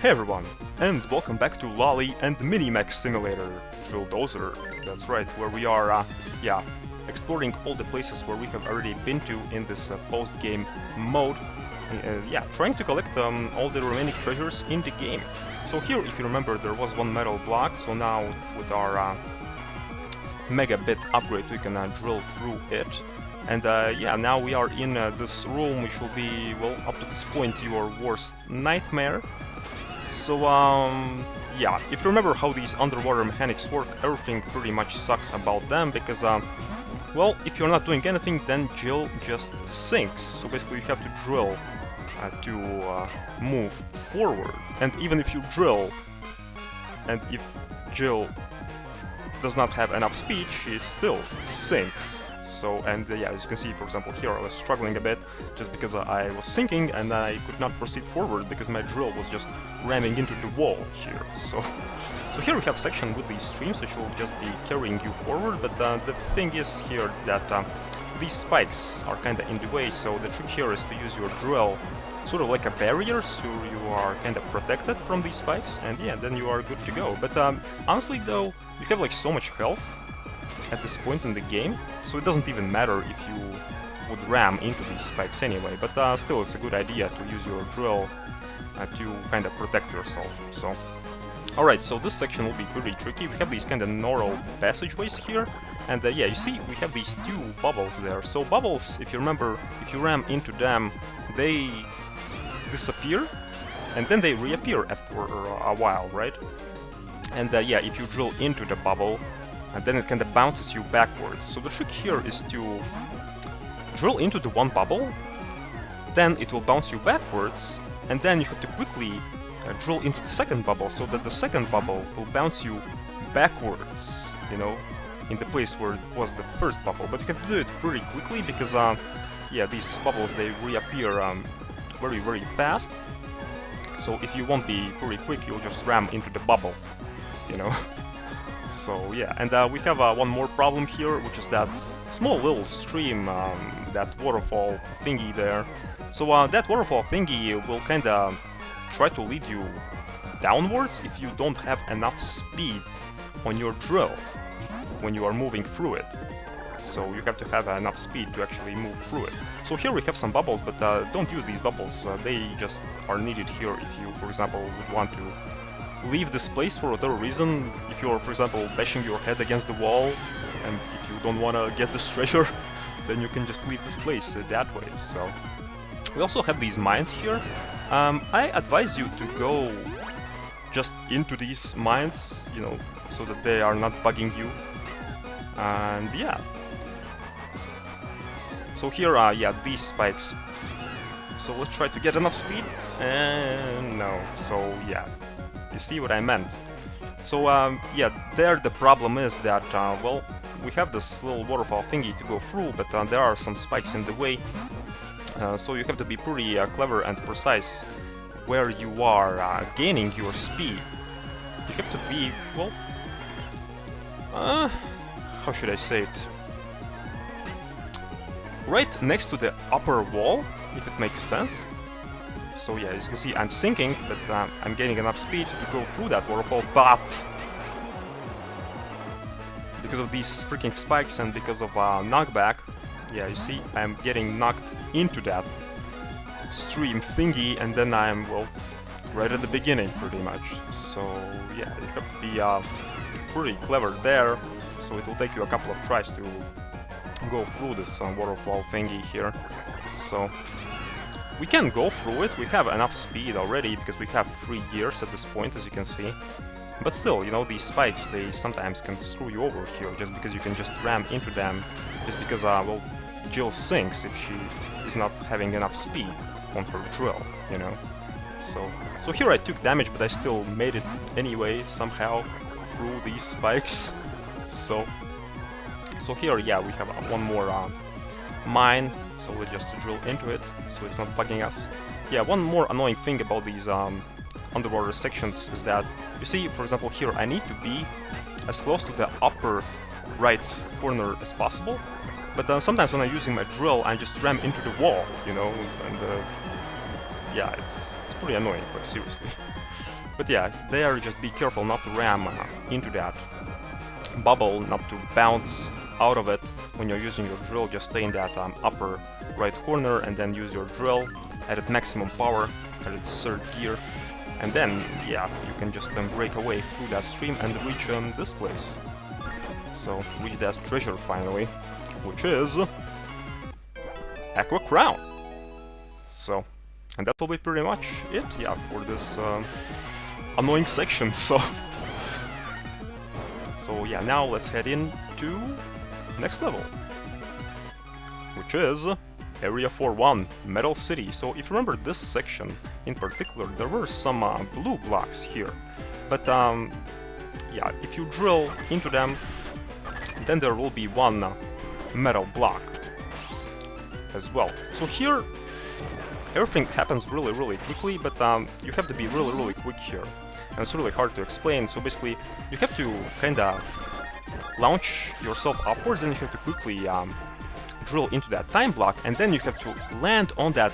Hey everyone, and welcome back to Lolly and Minimax Simulator, Drill Dozer. That's right, where we are, exploring all the places where we have already been to in this post-game mode. Trying to collect all the remaining treasures in the game. So here, if you remember, there was one metal block, so now with our Mega Bit upgrade we can drill through it. And now we are in this room, which will be, well, up to this point, your worst nightmare. So, if you remember how these underwater mechanics work, everything pretty much sucks about them, because, well, if you're not doing anything, then Jill just sinks. So basically you have to drill to move forward. And even if you drill, and if Jill does not have enough speed, she still sinks. So, and as you can see, for example, here I was struggling a bit just because I was sinking and I could not proceed forward because my drill was just ramming into the wall here. So here we have section with these streams which will just be carrying you forward, but the thing is here that these spikes are kinda in the way, so the trick here is to use your drill sort of like a barrier, so you are kinda protected from these spikes, and then you are good to go. But honestly though, you have like so much health at this point in the game, so it doesn't even matter if you would ram into these spikes anyway, but still it's a good idea to use your drill to kind of protect yourself. So, alright, so this section will be pretty tricky. We have these kind of narrow passageways here, and you see we have these two bubbles there. So bubbles, if you remember, if you ram into them, they disappear, and then they reappear after a while, right? And if you drill into the bubble, and then it kind of bounces you backwards. So the trick here is to drill into the one bubble, then it will bounce you backwards, and then you have to quickly drill into the second bubble, so that the second bubble will bounce you backwards, you know, in the place where it was the first bubble. But you have to do it pretty quickly, because, these bubbles, they reappear very, very fast. So if you won't be pretty quick, you'll just ram into the bubble, you know. So and we have one more problem here, which is that small little stream, that waterfall thingy there. So that waterfall thingy will kinda try to lead you downwards if you don't have enough speed on your drill when you are moving through it. So you have to have enough speed to actually move through it. So here we have some bubbles, but don't use these bubbles. They just are needed here if you, for example, would want to leave this place for whatever reason. If you're, for example, bashing your head against the wall, and if you don't want to get this treasure, then you can just leave this place that way. So we also have these mines here. I advise you to go just into these mines, you know, so that they are not bugging you. And so here, these spikes. So let's try to get enough speed. And no. So you see what I meant. So there the problem is that, well, we have this little waterfall thingy to go through, but there are some spikes in the way. So you have to be pretty clever and precise where you are gaining your speed. You have to be, well, how should I say it? Right next to the upper wall, if it makes sense. So as you can see, I'm sinking, but I'm gaining enough speed to go through that waterfall, but because of these freaking spikes and because of knockback, you see, I'm getting knocked into that stream thingy, and then I'm, well, right at the beginning, pretty much. So you have to be pretty clever there, so it will take you a couple of tries to go through this waterfall thingy here. So we can go through it, we have enough speed already, because we have 3 gears at this point, as you can see. But still, you know, these spikes, they sometimes can screw you over here, just because you can just ram into them, just because, well, Jill sinks if she is not having enough speed on her drill, you know. So here I took damage, but I still made it anyway, somehow, through these spikes. So here, we have one more mine. So we'll just drill into it, so it's not bugging us. One more annoying thing about these underwater sections is that, you see, for example, here I need to be as close to the upper right corner as possible, but sometimes when I'm using my drill, I just ram into the wall, you know, and it's pretty annoying, like seriously. But yeah, there just be careful not to ram into that bubble, not to bounce out of it when you're using your drill. Just stay in that upper right corner and then use your drill at its maximum power, at its third gear. And then, yeah, you can just break away through that stream and reach this place. So, reach that treasure finally, which is Aqua Crown. So, and that will be pretty much it, yeah, for this annoying section. So yeah, now let's head into next level, which is Area 4-1, Metal City. So if you remember this section in particular, there were some blue blocks here, but yeah, if you drill into them, then there will be one metal block as well. So here, everything happens really quickly, but you have to be really quick here, and it's really hard to explain. So basically, you have to kinda launch yourself upwards, and you have to quickly drill into that time block, and then you have to land on that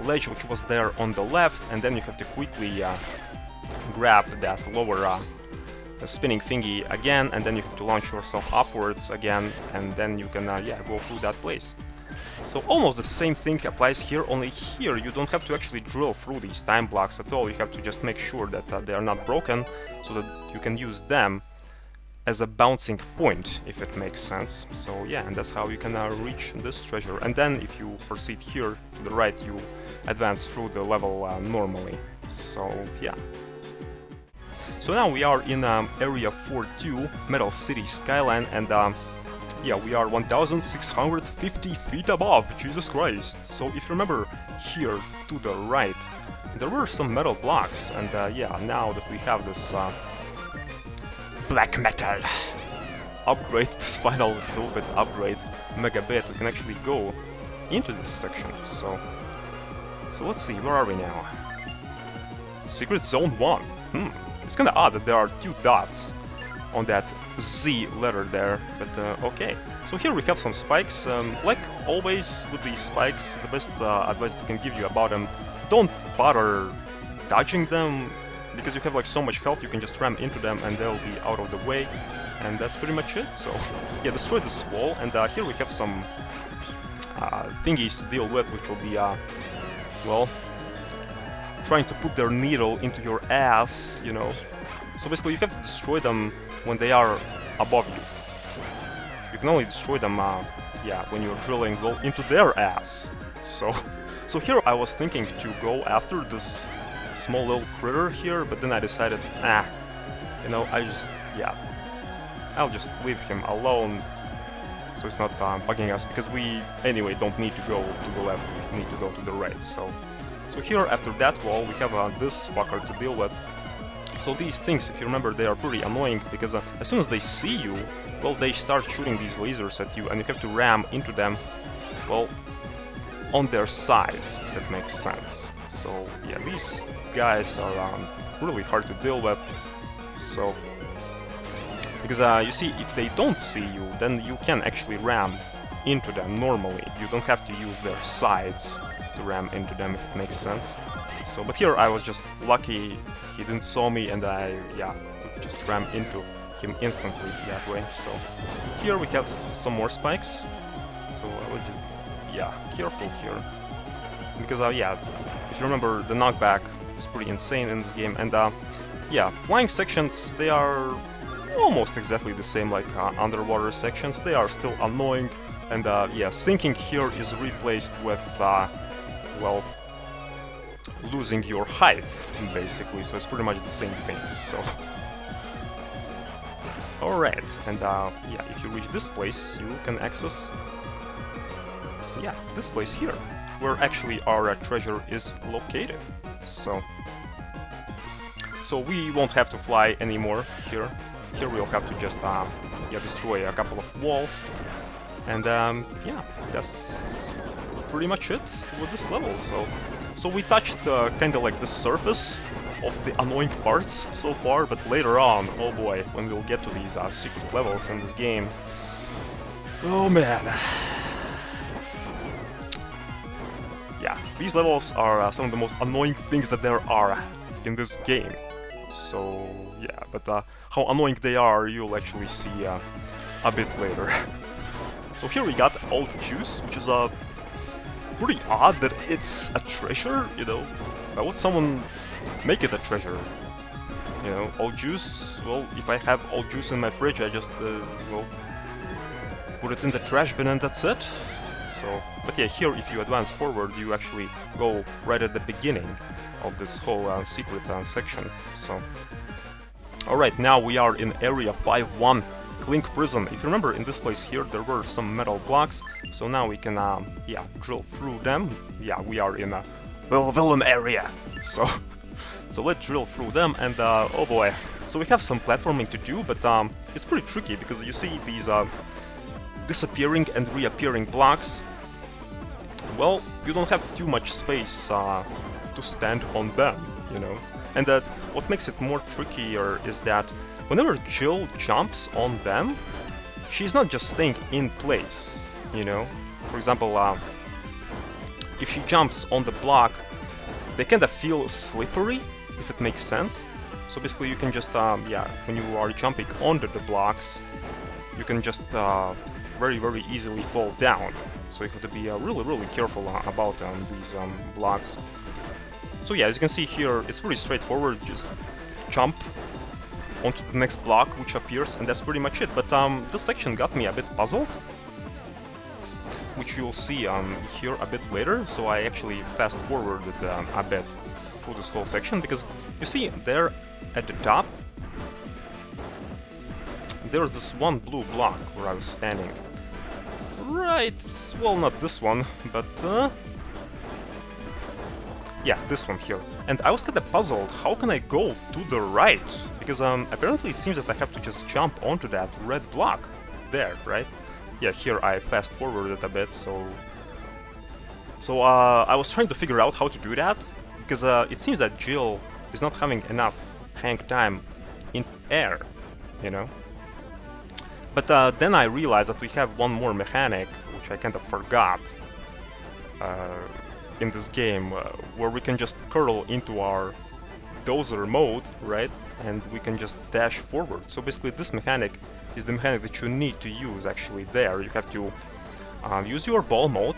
ledge which was there on the left, and then you have to quickly grab that lower spinning thingy again, and then you have to launch yourself upwards again, and then you can yeah, go through that place. So almost the same thing applies here, only here you don't have to actually drill through these time blocks at all. You have to just make sure that they are not broken, so that you can use them as a bouncing point, if it makes sense. So yeah, and that's how you can reach this treasure. And then if you proceed here to the right, you advance through the level normally. So yeah. So now we are in Area 4-2, Metal City Skyline, and yeah, we are 1,650 feet above, Jesus Christ. So if you remember here to the right, there were some metal blocks, and yeah, now that we have this black metal upgrade, this final little bit upgrade, mega bit, we can actually go into this section. So let's see, where are we now? Secret Zone 1. It's kinda odd that there are 2 dots on that Z letter there, but okay. So here we have some spikes. Like always with these spikes, the best advice I can give you about them, don't bother dodging them, because you have like so much health, you can just ram into them and they'll be out of the way, and that's pretty much it. So yeah, destroy this wall, and here we have some thingies to deal with, which will be well, trying to put their needle into your ass, you know. So basically you have to destroy them when they are above you. You can only destroy them yeah, when you're drilling well into their ass. So here I was thinking to go after this small little critter here, but then I decided, you know, yeah, I'll just leave him alone, so it's not bugging us, because we anyway don't need to go to the left, we need to go to the right. So here, after that wall, we have this fucker to deal with. So these things, if you remember, they are pretty annoying, because as soon as they see you, well, they start shooting these lasers at you, and you have to ram into them, well, on their sides, if it makes sense. So yeah, these guys are really hard to deal with. So because you see, if they don't see you, then you can actually ram into them normally. You don't have to use their sides to ram into them, if it makes sense. So, but here I was just lucky he didn't saw me, and I, yeah, just ram into him instantly that way. So here we have some more spikes. So I would, yeah, careful here, because yeah, if you remember, the knockback is pretty insane in this game, and yeah, flying sections, they are almost exactly the same like underwater sections. They are still annoying, and yeah, sinking here is replaced with well, losing your height, basically, so it's pretty much the same thing. So alright, and yeah, if you reach this place, you can access, yeah, this place here, where actually our treasure is located. So we won't have to fly anymore here. Here we'll have to just yeah, destroy a couple of walls, and yeah, that's pretty much it with this level. So we touched kind of like the surface of the annoying parts so far, but later on, oh boy, when we'll get to these secret levels in this game, oh man, yeah, these levels are some of the most annoying things that there are in this game. So yeah, but how annoying they are, you'll actually see a bit later. So here we got old juice, which is pretty odd that it's a treasure, you know. Why would someone make it a treasure? You know, old juice, well, if I have old juice in my fridge, I just, well, put it in the trash bin and that's it. So, but yeah, here if you advance forward, you actually go right at the beginning of this whole secret section. So, alright, now we are in area 5-1, Clink Prison. If you remember, in this place here, there were some metal blocks, so now we can, yeah, drill through them. Yeah, we are in a villain area, so so let's drill through them, and oh boy. So we have some platforming to do, but it's pretty tricky, because you see these disappearing and reappearing blocks. Well, you don't have too much space to stand on them, you know. And what makes it more trickier is that whenever Jill jumps on them, she's not just staying in place, you know. For example, if she jumps on the block, they kind of feel slippery, if it makes sense. So basically you can just, yeah, when you are jumping onto the blocks, you can just very, very easily fall down. So you have to be really, really careful about these blocks. So yeah, as you can see here, it's pretty straightforward, just jump onto the next block which appears, and that's pretty much it. But this section got me a bit puzzled, which you'll see here a bit later. So I actually fast forwarded a bit through this whole section, because you see there at the top there's this one blue block where I was standing. Right, well, not this one, but yeah, this one here. And I was kind of puzzled, how can I go to the right? Because apparently it seems that I have to just jump onto that red block there, right? Yeah, here I fast forwarded a bit, so I was trying to figure out how to do that, because it seems that Jill is not having enough hang time in air, you know? But then I realized that we have one more mechanic, which I kind of forgot in this game, where we can just curl into our Dozer mode, right? And we can just dash forward. So basically this mechanic is the mechanic that you need to use actually there. You have to use your ball mode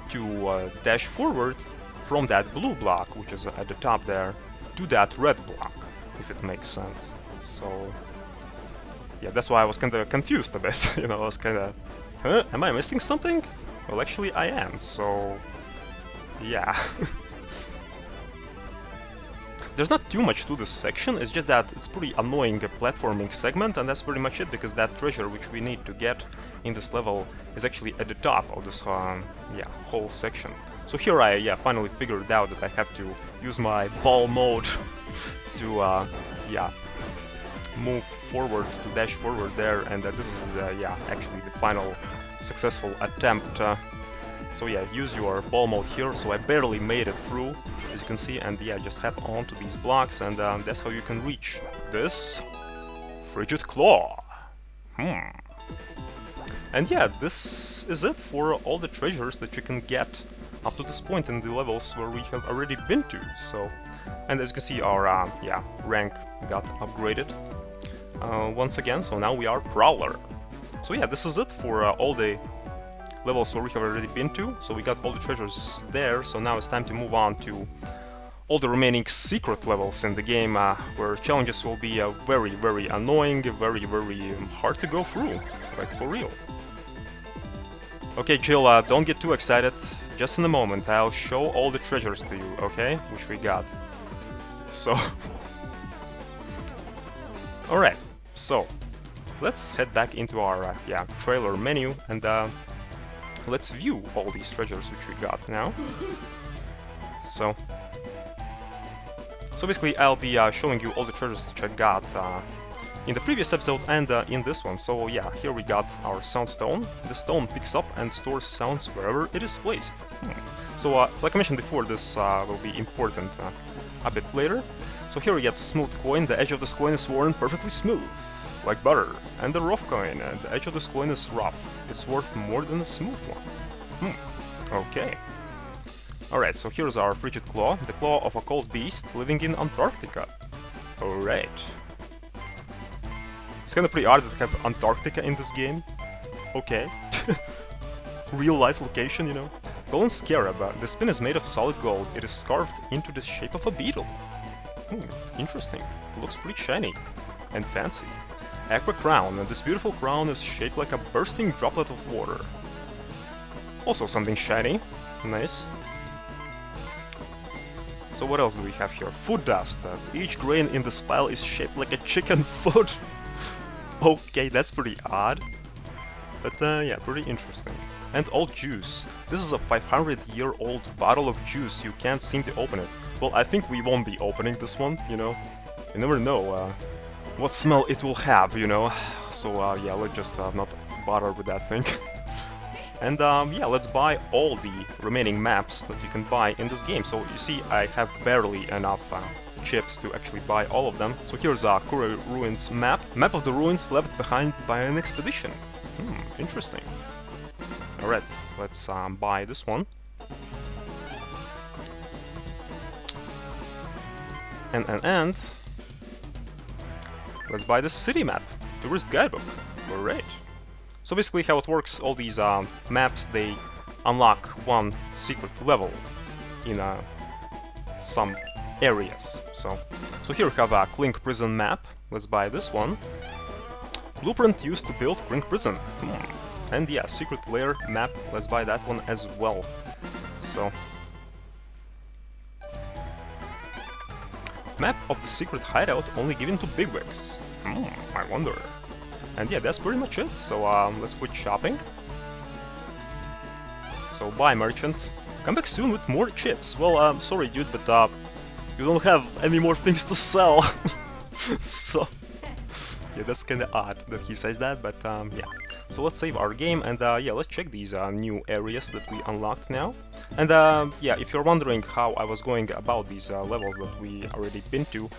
to dash forward from that blue block, which is at the top there, to that red block, if it makes sense. So yeah, that's why I was kind of confused a bit, you know, I was kind of, huh, am I missing something? Well, actually I am, so yeah. There's not too much to this section, it's just that it's pretty annoying platforming segment, and that's pretty much it, because that treasure which we need to get in this level is actually at the top of this yeah, whole section. So here I finally figured out that I have to use my ball mode to yeah, move forward, to dash forward there, and this is yeah, actually the final successful attempt. So yeah, use your ball mode here. So I barely made it through, as you can see, and yeah, just hop onto these blocks, and that's how you can reach this Frigid Claw. And yeah, this is it for all the treasures that you can get up to this point in the levels where we have already been to. So, and as you can see, our yeah, rank got upgraded once again. So now we are Prowler. So yeah, this is it for all the levels where we have already been to. So we got all the treasures there, so now it's time to move on to all the remaining secret levels in the game, where challenges will be very, very annoying, very, very hard to go through, like for real. Okay, Jill, don't get too excited. Just in a moment, I'll show all the treasures to you, okay? Which we got. So... Alright, so let's head back into our yeah, trailer menu, and let's view all these treasures which we got now. So basically I'll be showing you all the treasures which I got in the previous episode and in this one. So yeah, here we got our sound stone. The stone picks up and stores sounds wherever it is placed. So like I mentioned before, this will be important a bit later. So here we get smooth coin. The edge of this coin is worn perfectly smooth, like butter. And the rough coin, the edge of this coin is rough. It's worth more than a smooth one. Okay. Alright, so here's our frigid claw, the claw of a cold beast living in Antarctica. Alright. It's kinda pretty odd to have Antarctica in this game. Okay. Real life location, you know. Golden Scarab. The spin is made of solid gold. It is carved into the shape of a beetle. Interesting. Looks pretty shiny and fancy. Aqua Crown. This beautiful crown is shaped like a bursting droplet of water. Also something shiny. Nice. So what else do we have here? Food dust. Each grain in this pile is shaped like a chicken foot. Okay, that's pretty odd. But yeah, pretty interesting. And old juice. This is a 500-year-old bottle of juice. You can't seem to open it. Well, I think we won't be opening this one, you know. You never know what smell it will have, you know. So yeah, let's just not bother with that thing. And yeah, let's buy all the remaining maps that you can buy in this game. So you see, I have barely enough chips to actually buy all of them. So here's a Kuru Ruins map. Map of the ruins left behind by an expedition. Interesting. Alright, let's buy this one. And let's buy the city map. Tourist guidebook. Alright. So basically how it works, all these maps, they unlock one secret level in some areas. So here we have a Clink Prison map. Let's buy this one. Blueprint used to build Clink Prison. And yeah, secret lair map. Let's buy that one as well. So map of the secret hideout only given to bigwigs. I wonder. And yeah, that's pretty much it. So let's quit shopping. So bye, merchant. Come back soon with more chips. Well, sorry, dude, but you don't have any more things to sell. So yeah, that's kinda odd that he says that, but yeah. So let's save our game and yeah, let's check these new areas that we unlocked now. And yeah, if you're wondering how I was going about these levels that we already been to,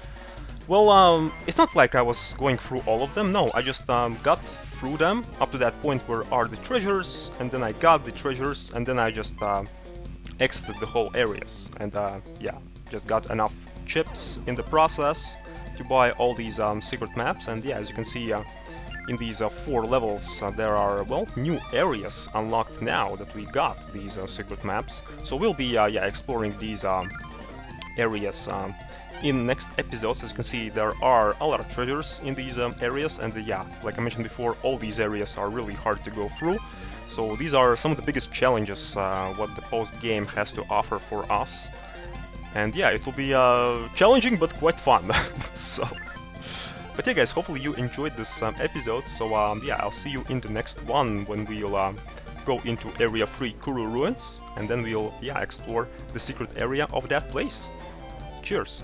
well, it's not like I was going through all of them, no, I just got through them up to that point where are the treasures, and then I got the treasures, and then I just exited the whole areas, and yeah, just got enough chips in the process to buy all these secret maps, and yeah, as you can see, in these 4 levels there are, well, new areas unlocked now that we got these secret maps, so we'll be yeah, exploring these areas in next episodes. As you can see, there are a lot of treasures in these areas, and yeah, like I mentioned before, all these areas are really hard to go through. So these are some of the biggest challenges what the post-game has to offer for us. And yeah, it will be challenging but quite fun. So, but yeah guys, hopefully you enjoyed this episode, so yeah, I'll see you in the next one when we'll go into Area 3 Kuru Ruins, and then we'll, yeah, explore the secret area of that place. Cheers!